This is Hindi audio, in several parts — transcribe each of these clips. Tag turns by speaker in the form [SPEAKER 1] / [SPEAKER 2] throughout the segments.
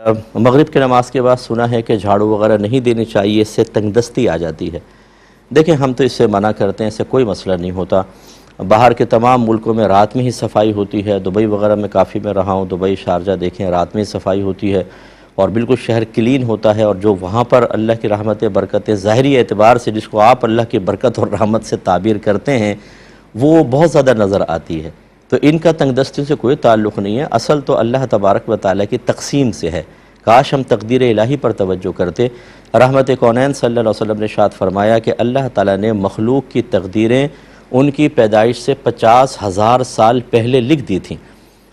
[SPEAKER 1] मगरिब की नमाज़ के बाद सुना है कि झाड़ू वगैरह नहीं देनी चाहिए, इससे तंगदस्ती आ जाती है। देखें, हम तो इससे मना करते हैं, इससे कोई मसला नहीं होता। बाहर के तमाम मुल्कों में रात में ही सफाई होती है। दुबई वगैरह में काफ़ी मैं रहा हूँ, दुबई शारजा देखें, रात में ही सफाई होती है और बिल्कुल शहर क्लीन होता है। और जो वहाँ पर अल्लाह की रहमतें बरकतें ज़ाहिरी एतबार से जिसको आप अल्लाह की बरकत और रहमत से ताबीर करते हैं, वो बहुत ज़्यादा नज़र आती है। तो इनका तंगदस्ती से कोई ताल्लुक़ नहीं है, असल तो अल्लाह तबारक व तआला की तक़सीम से है। काश हम तक़दीर इलाही पर तवज्जो करते। रहमत कौनैन सल्लल्लाहु अलैहि वसल्लम ने इरशाद फरमाया कि अल्लाह ताला ने मखलूक की तक़दीरें उनकी पैदाइश से 50,000 साल पहले लिख दी थी।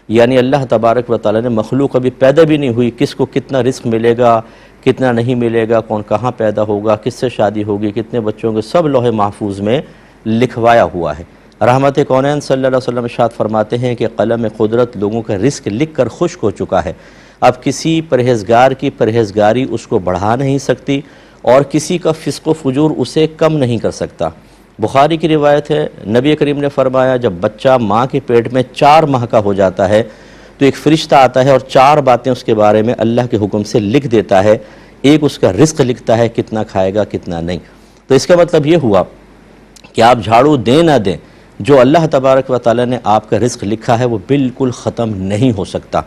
[SPEAKER 1] यानी अल्लाह तबारक व तआला ने मखलूक अभी पैदा भी नहीं हुई, किसको कितना रिस्क मिलेगा, कितना नहीं मिलेगा, कौन कहाँ पैदा होगा, किससे शादी होगी, कितने बच्चों के, सब लौहे महफूज में लिखवाया हुआ है। रहमत कौनैन सल्लल्लाहु अलैहि वसल्लम इरशाद फरमाते हैं कि क़लम कुदरत लोगों का रिस्क लिख कर खुश्क हो चुका है। अब किसी परहेज़गार की परहेज़गारी उसको बढ़ा नहीं सकती और किसी का फ़िस्क़ व फ़ुजूर उसे कम नहीं कर सकता। बुखारी की रिवायत है, नबी करीम ने फरमाया, जब बच्चा माँ के पेट में 4 माह का हो जाता है तो एक फ़रिश्ता आता है और 4 बातें उसके बारे में अल्लाह के हुक्म से लिख देता है। एक उसका रिस्क लिखता है, कितना खाएगा कितना नहीं। तो इसका मतलब ये हुआ कि आप झाड़ू दें ना दें, जो अल्लाह तबारक व तआला ने आपका रिस्क लिखा है वो बिल्कुल ख़त्म नहीं हो सकता।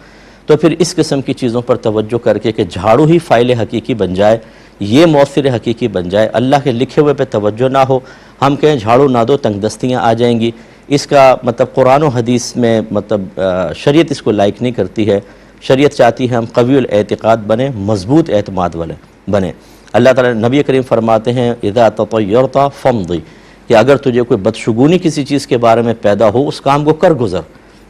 [SPEAKER 1] तो फिर इस किस्म की चीज़ों पर तवज्जो करके कि झाड़ू ही फ़ाइल हकीकी बन जाए, ये मौसिर हकीकी बन जाए, अल्लाह के लिखे हुए पे तवज्जो ना हो, हम कहें झाड़ू ना दो तंगदस्तियाँ आ जाएंगी, इसका मतलब कुरान और हदीस में मतलब शरीयत इसको लाइक नहीं करती है। शरीयत चाहती है हम क़वियुल एतिक़ाद बने, मज़बूत एतमाद वाले बने। अल्लाह ताला नबी करीम फरमाते हैं, इज़ा ततय्यरता फमदी, कि अगर तुझे कोई बदशुगूनी किसी चीज़ के बारे में पैदा हो, उस काम को कर गुज़र,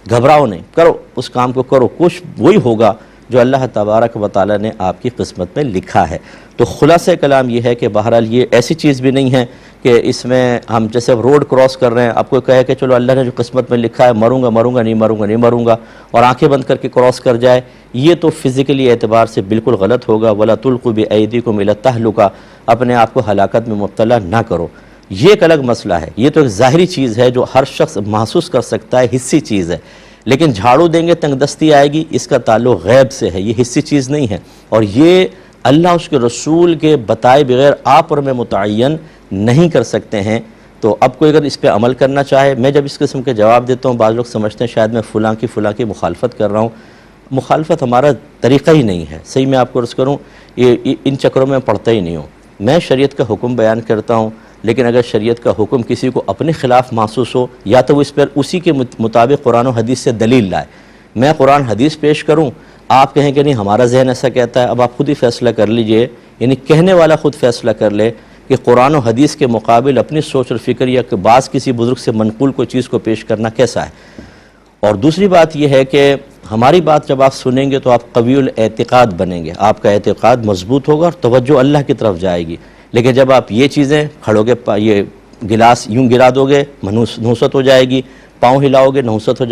[SPEAKER 1] घबराओ नहीं, करो उस काम को करो, कुछ वही होगा जो अल्लाह तबारक व तआला ने आपकी किस्मत में लिखा है। तो खुलासा कलाम ये है कि बहरहाल ये ऐसी चीज़ भी नहीं है कि इसमें हम जैसे रोड क्रॉस कर रहे हैं, आपको कहे कि चलो अल्लाह ने जो किस्मत में लिखा है, मरूंगा मरूंगा नहीं मरूंगा नहीं मरूंगा, और आंखें बंद करके क्रॉस कर जाए, ये तो फ़िज़िकली एतबार से बिल्कुल गलत होगा। वला तुल्क़ू बिअयदीकुम इला तहलुका, अपने आप को हलाकत में मुब्तला ना करो। ये एक अलग मसला है, ये तो एक ज़ाहिरी चीज़ है जो हर शख्स महसूस कर सकता है, हिस्सी चीज़ है। लेकिन झाड़ू देंगे तंगदस्ती आएगी, इसका ताल्लुक़ गैब से है, ये हिस्सी चीज़ नहीं है। और ये अल्लाह उसके रसूल के बताए बगैर आप और मैं मुतय्यन नहीं कर सकते हैं। तो अब कोई अगर इस पर अमल करना चाहे, मैं जब इस किस्म के जवाब देता हूँ, बाज़ लोग समझते हैं शायद मैं फ़लाँ की मुखालफत कर रहा हूँ। मुखालफत हमारा तरीक़ा ही नहीं है। सही मैं आपको अर्ज़ करूँ, ये इन चक्रों में पढ़ता ही नहीं हूँ। मैं शरीयत का हुक्म बयान करता हूँ, लेकिन अगर शरीयत का हुक्म किसी को अपने ख़िलाफ़ महसूस हो, या तो वो इस पर उसी के मुताबिक कुरान और हदीस से दलील लाए। मैं कुरान हदीस पेश करूं, आप कहें कि नहीं हमारा जहन ऐसा कहता है, अब आप खुद ही फ़ैसला कर लीजिए। यानी कहने वाला खुद फ़ैसला कर ले कि कुरान और हदीस के मुकाबिल अपनी सोच और फ़िक्र या बाज़ किसी बुज़ुर्ग से मनक़ूल कोई चीज़ को पेश करना कैसा है। और दूसरी बात यह है कि हमारी बात जब आप सुनेंगे तो आप क़वियुल एतिक़ाद बनेंगे, आपका एतिक़ाद मज़बूत होगा और तवज्जो अल्लाह की तरफ जाएगी। लेकिन जब आप ये चीज़ें खड़ोगे, ये गिलास यूँ गिरा दोगे, नहुसत हो जाएगी, पाँव हिलाओगे, नहुसत हो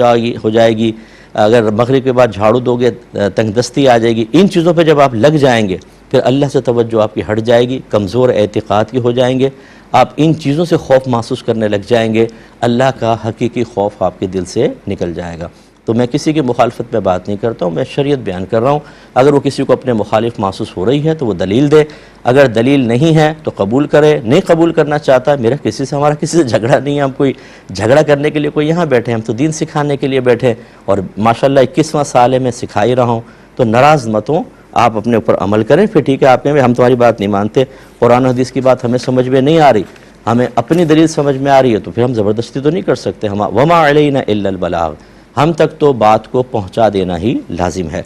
[SPEAKER 1] जाएगी, अगर मगरिब के बाद झाड़ू दोगे तंगदस्ती आ जाएगी। इन चीज़ों पे जब आप लग जाएंगे फिर अल्लाह से तवज्जो आपकी हट जाएगी, कमज़ोर एतिक़ाद की हो जाएंगे, आप इन चीज़ों से खौफ महसूस करने लग जाएंगे, अल्लाह का हकीकी खौफ आपके दिल से निकल जाएगा। तो मैं किसी की मुखालफत में बात नहीं करता हूँ, मैं शरीयत बयान कर रहा हूँ। अगर वो किसी को अपने मुखालिफ महसूस हो रही है तो वो दलील दे, अगर दलील नहीं है तो कबूल करे, नहीं कबूल करना चाहता है, हमारा किसी से झगड़ा नहीं है, हम कोई झगड़ा करने के लिए कोई यहाँ बैठे, हम तो दीन सिखाने के लिए बैठे। और माशाल्लाह 21वां साल है, मैं सिखा ही रहा हूँ, तो नाराज़ मत हो, आप अपने ऊपर अमल करें। फिर ठीक है, आप कहें हम तुम्हारी बात नहीं मानते, कुरान हदीस की बात हमें समझ में नहीं आ रही, हमें अपनी दलील समझ में आ रही है, तो फिर हम ज़बरदस्ती तो नहीं कर सकते। हम वमा अलैना इल्लल बलाग, हम तक तो बात को पहुँचा देना ही लाजिम है।